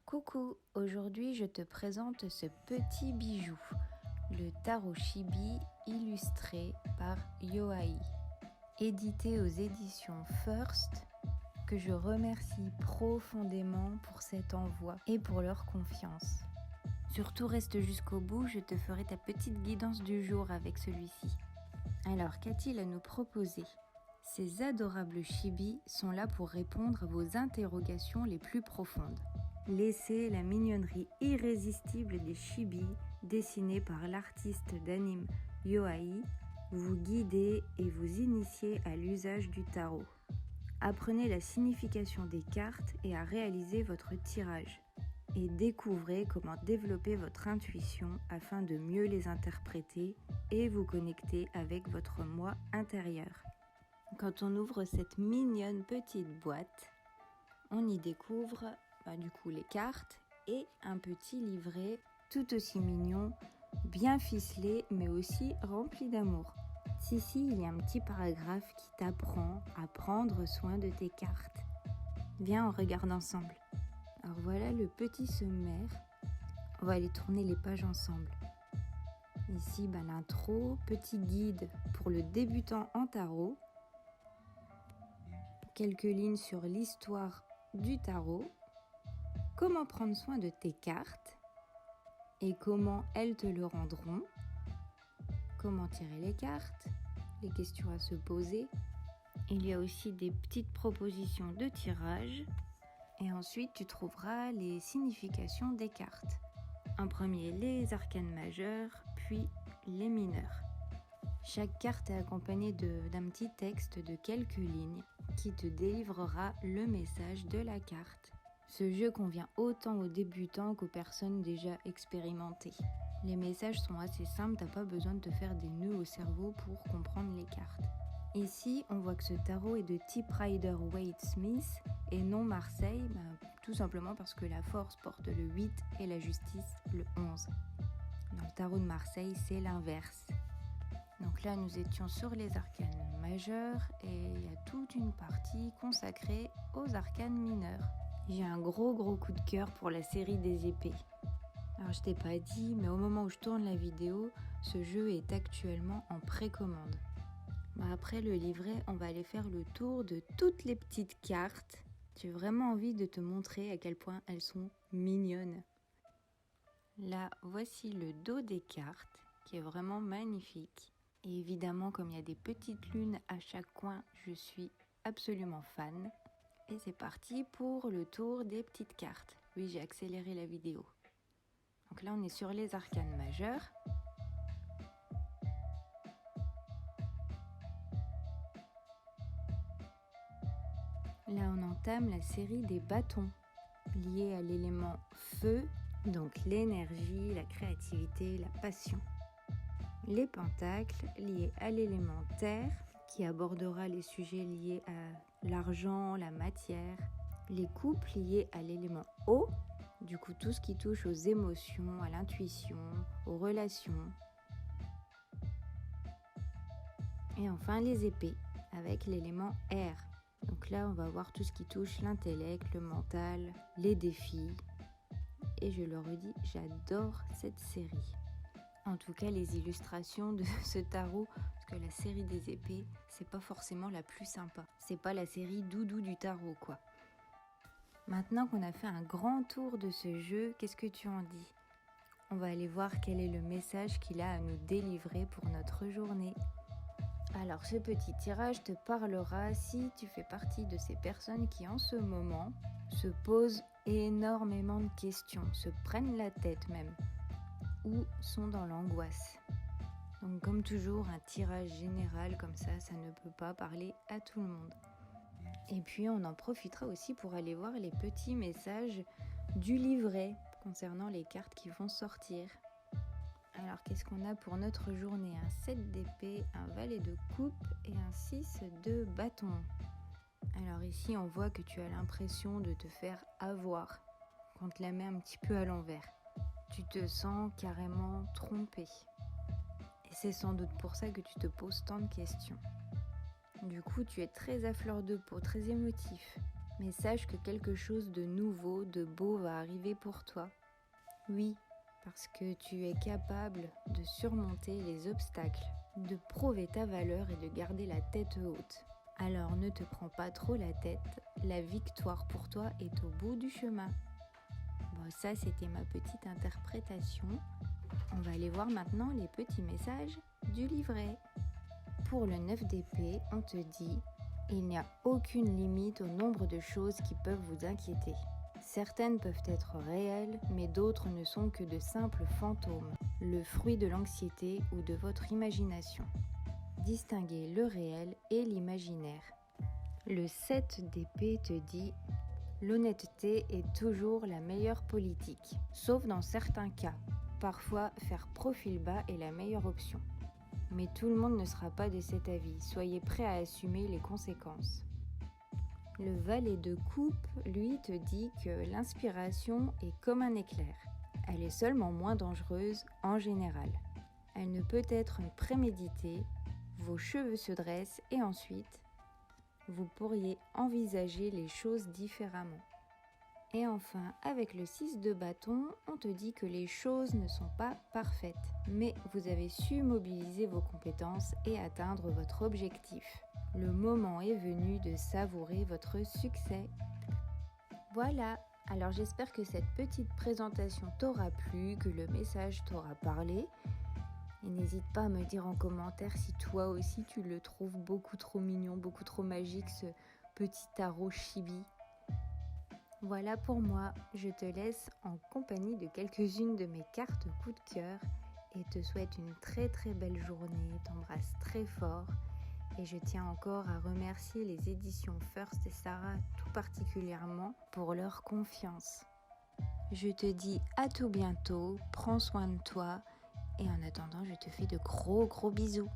Coucou, aujourd'hui je te présente ce petit bijou, le tarot Chibi illustré par Yoai, édité aux éditions First, que je remercie profondément pour cet envoi et pour leur confiance. Surtout reste jusqu'au bout, je te ferai ta petite guidance du jour avec celui-ci. Alors, qu'a-t-il à nous proposer ? Ces adorables chibis sont là pour répondre à vos interrogations les plus profondes. Laissez la mignonnerie irrésistible des chibis dessinés par l'artiste d'anime Yoai vous guider et vous initier à l'usage du tarot. Apprenez la signification des cartes et à réaliser votre tirage. Et découvrez comment développer votre intuition afin de mieux les interpréter et vous connecter avec votre moi intérieur. Quand on ouvre cette mignonne petite boîte, on y découvre les cartes et un petit livret tout aussi mignon, bien ficelé mais aussi rempli d'amour. Ici, il y a un petit paragraphe qui t'apprend à prendre soin de tes cartes. Viens, on regarde ensemble. Alors voilà le petit sommaire. On va aller tourner les pages ensemble. Ici, l'intro, petit guide pour le débutant en tarot. Quelques lignes sur l'histoire du tarot. Comment prendre soin de tes cartes et comment elles te le rendront. Comment tirer les cartes, les questions à se poser. Il y a aussi des petites propositions de tirage. Et ensuite, tu trouveras les significations des cartes. En premier, les arcanes majeures, puis les mineurs. Chaque carte est accompagnée d'un petit texte de quelques lignes qui te délivrera le message de la carte. Ce jeu convient autant aux débutants qu'aux personnes déjà expérimentées. Les messages sont assez simples, t'as pas besoin de te faire des nœuds au cerveau pour comprendre les cartes. Ici, on voit que ce tarot est de type Rider-Waite-Smith et non Marseille, tout simplement parce que la force porte le 8 et la justice le 11. Dans le tarot de Marseille, c'est l'inverse. Donc là, nous étions sur les arcanes majeures et il y a toute une partie consacrée aux arcanes mineurs. J'ai un gros coup de cœur pour la série des épées. Alors je t'ai pas dit, mais au moment où je tourne la vidéo, ce jeu est actuellement en précommande. Après le livret, on va aller faire le tour de toutes les petites cartes. J'ai vraiment envie de te montrer à quel point elles sont mignonnes. Là, voici le dos des cartes, qui est vraiment magnifique. Et évidemment, comme il y a des petites lunes à chaque coin, je suis absolument fan. Et c'est parti pour le tour des petites cartes. Oui, j'ai accéléré la vidéo. Donc là, on est sur les arcanes majeures. Là, on entame la série des bâtons, liés à l'élément feu, donc l'énergie, la créativité, la passion. Les pentacles, liés à l'élément terre, qui abordera les sujets liés à l'argent, la matière. Les coupes liés à l'élément eau, du coup tout ce qui touche aux émotions, à l'intuition, aux relations. Et enfin les épées, avec l'élément air. Donc là, on va voir tout ce qui touche l'intellect, le mental, les défis. Et je le redis, j'adore cette série. En tout cas, les illustrations de ce tarot, parce que la série des épées, c'est pas forcément la plus sympa. C'est pas la série doudou du tarot, quoi. Maintenant qu'on a fait un grand tour de ce jeu, qu'est-ce que tu en dis ? On va aller voir quel est le message qu'il a à nous délivrer pour notre journée. Alors, ce petit tirage te parlera si tu fais partie de ces personnes qui, en ce moment, se posent énormément de questions, se prennent la tête même, ou sont dans l'angoisse. Donc, comme toujours, un tirage général comme ça ne peut pas parler à tout le monde. Et puis, on en profitera aussi pour aller voir les petits messages du livret concernant les cartes qui vont sortir. Alors, qu'est-ce qu'on a pour notre journée ? Un 7 d'épée, un valet de coupe et un 6 de bâton. Alors ici, on voit que tu as l'impression de te faire avoir quand on te la met un petit peu à l'envers. Tu te sens carrément trompé. Et c'est sans doute pour ça que tu te poses tant de questions. Du coup, tu es très à fleur de peau, très émotif. Mais sache que quelque chose de nouveau, de beau va arriver pour toi. Oui, parce que tu es capable de surmonter les obstacles, de prouver ta valeur et de garder la tête haute. Alors ne te prends pas trop la tête, la victoire pour toi est au bout du chemin. Bon, ça c'était ma petite interprétation. On va aller voir maintenant les petits messages du livret. Pour le 9 d'épée, on te dit « Il n'y a aucune limite au nombre de choses qui peuvent vous inquiéter. Certaines peuvent être réelles, mais d'autres ne sont que de simples fantômes, le fruit de l'anxiété ou de votre imagination. Distinguez le réel et l'imaginaire. » Le 7 d'épée te dit « L'honnêteté est toujours la meilleure politique, sauf dans certains cas. Parfois, faire profil bas est la meilleure option. Mais tout le monde ne sera pas de cet avis, soyez prêts à assumer les conséquences. » Le valet de coupe, lui, te dit que l'inspiration est comme un éclair. Elle est seulement moins dangereuse en général. Elle ne peut être préméditée, vos cheveux se dressent et ensuite, vous pourriez envisager les choses différemment. Et enfin, avec le 6 de bâton, on te dit que les choses ne sont pas parfaites, mais vous avez su mobiliser vos compétences et atteindre votre objectif. Le moment est venu de savourer votre succès. Voilà, alors j'espère que cette petite présentation t'aura plu, que le message t'aura parlé. Et n'hésite pas à me dire en commentaire si toi aussi tu le trouves beaucoup trop mignon, beaucoup trop magique, ce petit tarot chibi. Voilà pour moi, je te laisse en compagnie de quelques-unes de mes cartes coup de cœur et te souhaite une très très belle journée, t'embrasse très fort et je tiens encore à remercier les éditions First et Sarah tout particulièrement pour leur confiance. Je te dis à tout bientôt, prends soin de toi et en attendant je te fais de gros bisous.